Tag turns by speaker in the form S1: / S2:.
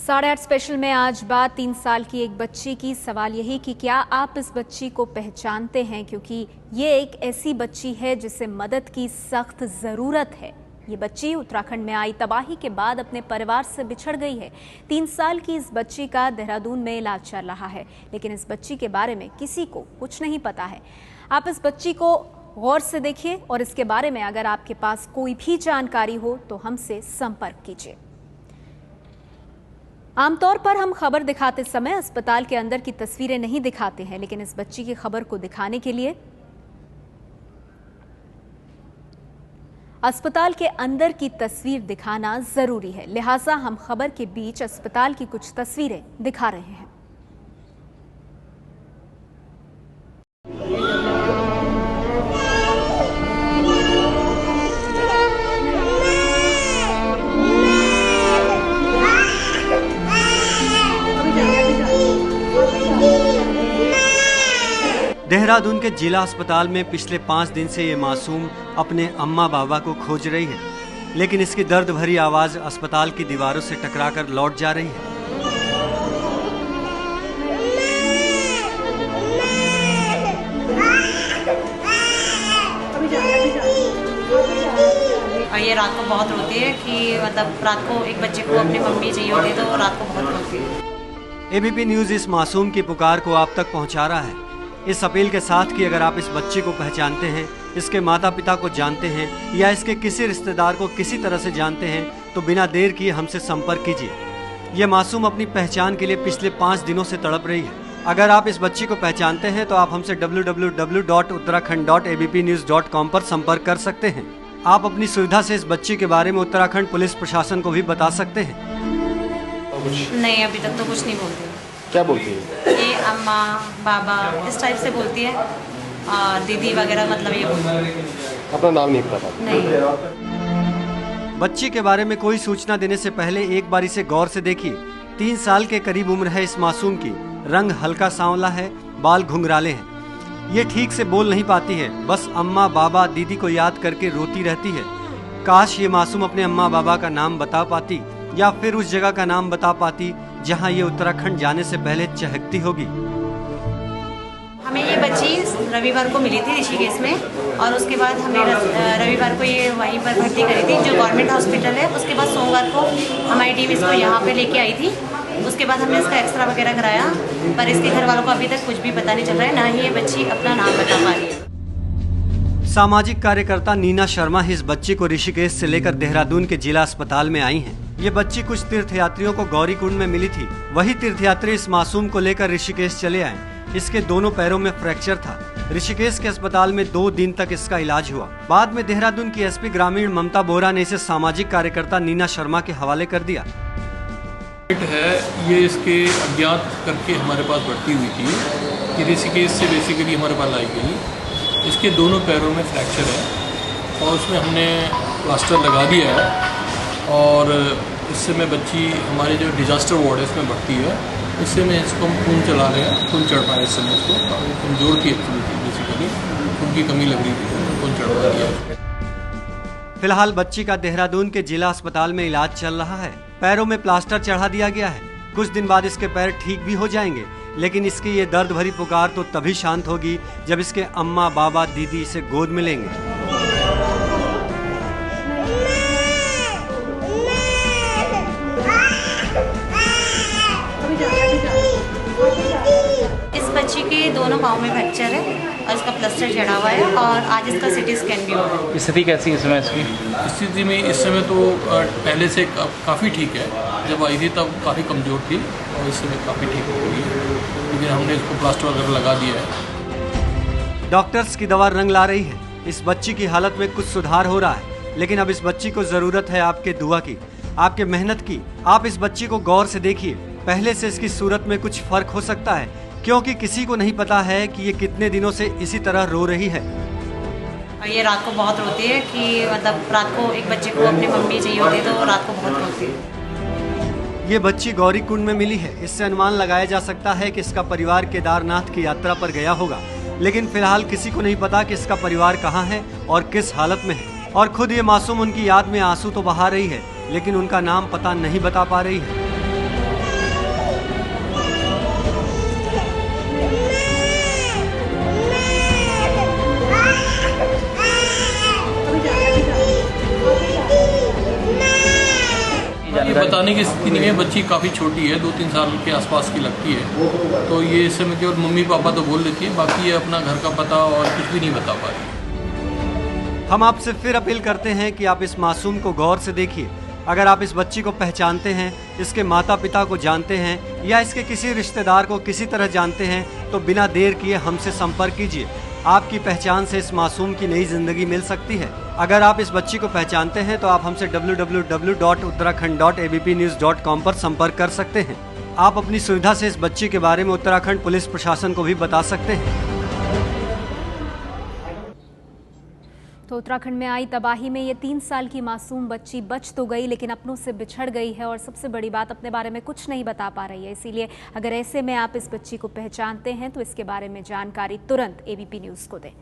S1: 8:30 special में आज बात 3 साल की एक बच्ची की। सवाल यही कि क्या आप इस बच्ची को पहचानते हैं, क्योंकि ये एक ऐसी बच्ची है जिसे मदद की सख्त ज़रूरत है। ये बच्ची उत्तराखंड में आई तबाही के बाद अपने परिवार से बिछड़ गई है। 3 साल की इस बच्ची का देहरादून में इलाज चल रहा है, लेकिन इस बच्ची के बारे में किसी को कुछ नहीं पता है। आप इस बच्ची को गौर से देखिए और इसके बारे में अगर आपके पास कोई भी जानकारी हो तो हमसे संपर्क कीजिए। आमतौर पर हम खबर दिखाते समय अस्पताल के अंदर की तस्वीरें नहीं दिखाते हैं, लेकिन इस बच्ची की खबर को दिखाने के लिए अस्पताल के अंदर की तस्वीर दिखाना जरूरी है। लिहाजा हम खबर के बीच अस्पताल की कुछ तस्वीरें दिखा रहे हैं।
S2: देहरादून के जिला अस्पताल में पिछले 5 दिन से ये मासूम अपने अम्मा बाबा को खोज रही है, लेकिन इसकी दर्द भरी आवाज अस्पताल की दीवारों से टकराकर लौट जा रही है।
S3: और ये रात को बहुत रोती है कि मतलब रात को एक बच्चे को अपनी मम्मी चाहिए होती है, तो रात को बहुत रोती है।
S2: एबीपी न्यूज इस मासूम की पुकार को आप तक पहुंचा रहा है, इस अपील के साथ कि अगर आप इस बच्चे को पहचानते हैं, इसके माता पिता को जानते हैं या इसके किसी रिश्तेदार को किसी तरह से जानते हैं तो बिना देर किए हमसे संपर्क कीजिए। ये मासूम अपनी पहचान के लिए पिछले 5 दिनों से तड़प रही है। अगर आप इस बच्ची को पहचानते हैं तो आप हमसे www.uttarakhand.abpnews.com पर संपर्क कर सकते हैं। आप अपनी सुविधा से इस बच्ची के बारे में उत्तराखंड पुलिस प्रशासन को भी बता सकते हैं।
S3: नहीं, अभी तक तो कुछ नहीं बोलती।
S4: क्या बोलती है?
S3: ये अम्मा बाबा इस टाइप से बोलती है, और दीदी वगैरह मतलब ये बोलती है।
S4: अपना नाम नहीं पता?
S3: नहीं।
S2: बच्ची के बारे में कोई सूचना देने से पहले एक बार इसे गौर से देखिए। 3 साल के करीब उम्र है इस मासूम की। रंग हल्का सांवला है, बाल घुंघराले हैं। ये ठीक से बोल नहीं पाती है, बस अम्मा बाबा दीदी को याद करके रोती रहती है। काश ये मासूम अपने अम्मा बाबा का नाम बता पाती या फिर उस जगह का नाम बता पाती जहां ये उत्तराखंड जाने से पहले चहकती होगी।
S3: हमें ये बच्ची रविवार को मिली थी ऋषिकेश में, और उसके बाद हमने रविवार को ये वहीं पर भर्ती करी थी जो गवर्नमेंट हॉस्पिटल है। उसके बाद सोमवार को हमारी टीम इसको यहाँ पे लेके आई थी। उसके बाद हमने इसका एक्सरा वगैरह कराया, पर इसके घर वालों को अभी तक कुछ भी पता नहीं चल रहा है, ना ही ये बच्ची अपना नाम बता पा रही है।
S2: सामाजिक कार्यकर्ता नीना शर्मा इस बच्ची को ऋषिकेश से लेकर देहरादून के जिला अस्पताल में आई हैं। ये बच्ची कुछ तीर्थयात्रियों को गौरीकुंड में मिली थी। वही तीर्थयात्री इस मासूम को लेकर ऋषिकेश चले आए। इसके दोनों पैरों में फ्रैक्चर था। ऋषिकेश के अस्पताल में 2 दिन तक इसका इलाज हुआ। बाद में देहरादून की एसपी ग्रामीण ममता बोरा ने इसे सामाजिक कार्यकर्ता नीना शर्मा के हवाले कर दिया।
S5: है ये इसके अज्ञात करके हमारे पास भर्ती हुई थी कि ऋषिकेश से बेसिकली हमारे पास लाई गई। इसके दोनों पैरों में फ्रैक्चर है और उसमें हमने प्लास्टर लगा दिया है, और इससे में बच्ची हमारे जो डिजास्टर वार्ड है इसमें भर्ती है। इससे में इसको हम खून चला रहे हैं, खून चढ़ रहा है। इस समय इसको कमजोर थी एक्चुअली, बेसिकली खून की कमी लग रही थी, खून चढ़वा दिया।
S2: फिलहाल बच्ची का देहरादून के जिला अस्पताल में इलाज चल रहा है। पैरों में प्लास्टर चढ़ा दिया गया है। कुछ दिन बाद इसके पैर ठीक भी हो जाएंगे, लेकिन इसकी ये दर्द भरी पुकार तो तभी शांत होगी जब इसके अम्मा बाबा दीदी इसे गोद में लेंगे।
S3: इस बच्ची के दोनों पाँव में फ्रैक्चर है और इसका प्लास्टर चढ़ा हुआ है, और आज इसका सिटी स्कैन भी हुआ है।
S4: स्थिति कैसी है इस समय इसकी?
S5: स्थिति में इस समय तो पहले से काफ़ी ठीक है। जब आई थी तब काफ़ी कमज़ोर थी और इस समय काफ़ी ठीक हो गई है, लेकिन हमने इसको प्लास्टर वगैरह लगा दिया है।
S2: डॉक्टर्स की दवा रंग ला रही है। इस बच्ची की हालत में कुछ सुधार हो रहा है, लेकिन अब इस बच्ची को जरूरत है आपके दुआ की, आपके मेहनत की। आप इस बच्ची को गौर से देखिए। पहले से इसकी सूरत में कुछ फर्क हो सकता है, क्योंकि किसी को नहीं पता है कि ये कितने दिनों से इसी तरह रो रही है।
S3: और ये रात को बहुत रोती है कि मतलब रात को एक बच्चे को अपनी मम्मी चाहिए होती है, तो रात को बहुत रोती है।
S2: ये बच्ची गौरीकुंड में मिली है। इससे अनुमान लगाया जा सकता है कि इसका परिवार केदारनाथ की यात्रा पर गया होगा, लेकिन फिलहाल किसी को नहीं पता कि इसका परिवार कहाँ है और किस हालत में है। और खुद ये मासूम उनकी याद में आंसू तो बहा रही है, लेकिन उनका नाम पता नहीं बता पा रही है।
S5: बताने की स्थिति नहीं है, बच्ची काफ़ी छोटी है, 2-3 साल के आसपास की लगती है। तो ये इस समय केवल मम्मी पापा तो बोल देती है, बाकी ये अपना घर का पता और कुछ भी नहीं बता पा रही।
S2: हम आपसे फिर अपील करते हैं कि आप इस मासूम को गौर से देखिए। अगर आप इस बच्ची को पहचानते हैं, इसके माता पिता को जानते हैं या इसके किसी रिश्तेदार को किसी तरह जानते हैं तो बिना देर किए हमसे संपर्क कीजिए। आपकी पहचान से इस मासूम की नई जिंदगी मिल सकती है। अगर आप इस बच्ची को पहचानते हैं तो आप हमसे www.uttarakhand.abpnews.com पर संपर्क कर सकते हैं। आप अपनी सुविधा से इस बच्ची के बारे में उत्तराखंड पुलिस प्रशासन को भी बता सकते हैं।
S1: तो उत्तराखंड में आई तबाही में ये 3 साल की मासूम बच्ची बच तो गई, लेकिन अपनों से बिछड़ गई है और सबसे बड़ी बात, अपने बारे में कुछ नहीं बता पा रही है। इसीलिए अगर ऐसे में आप इस बच्ची को पहचानते हैं तो इसके बारे में जानकारी तुरंत एबीपी न्यूज़ को दें।